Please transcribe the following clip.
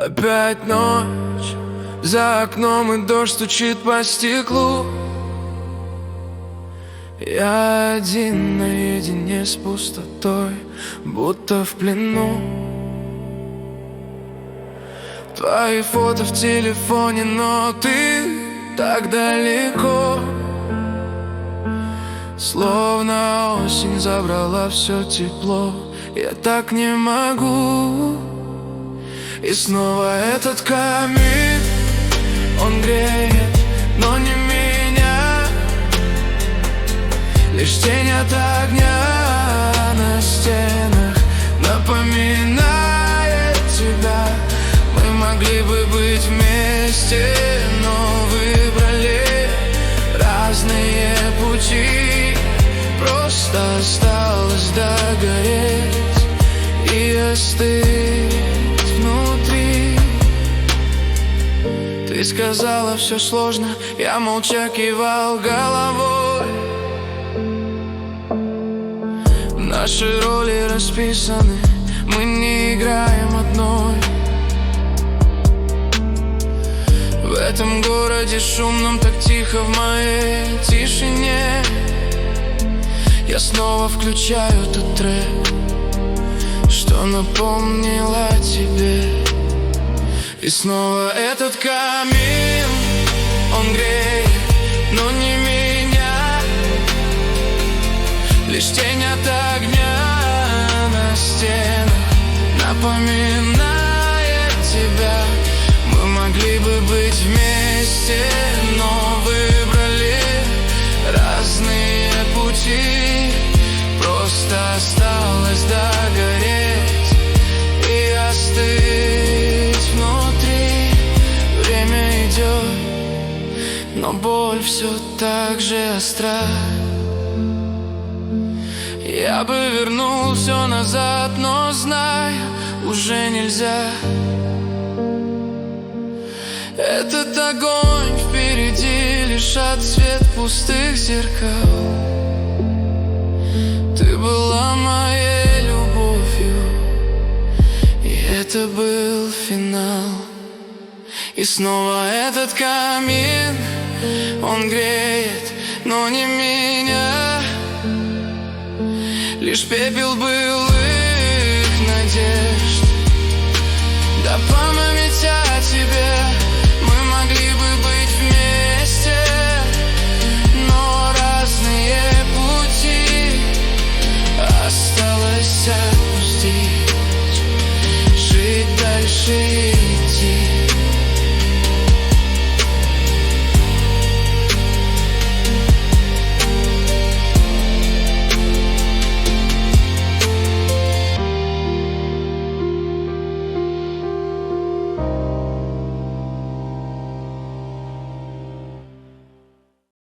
Опять ночь, за окном и дождь стучит по стеклу. Я один наедине с пустотой, будто в плену. Твои фото в телефоне, но ты так далеко. Словно осень забрала все тепло. Я так не могу. И снова этот камин, он греет, но не меня. Лишь тень от огня на стенах напоминает тебя. Мы могли бы быть вместе, но выбрали разные пути. Просто осталось догореть и остыть внутри. Ты сказала, все сложно, я молча кивал головой. Наши роли расписаны, мы не играем одной. В этом городе шумном так тихо, в моей тишине. Я снова включаю тот трек, что напомнила тебе. И снова этот камин, он греет, но не меня. Лишь тень от огня на стенах напоминает тебя. Мы могли бы быть вместе, но выбрали разные пути. Просто осталось догореть и остыть внутри. Время идет, но боль все так же остра. Я бы вернул все назад, но знаю, уже нельзя. Этот огонь впереди, лишь отсвет пустых зеркал. Ты была моей любовью, и это был финал. И снова этот камин, он греет, но не меня. Лишь пепел был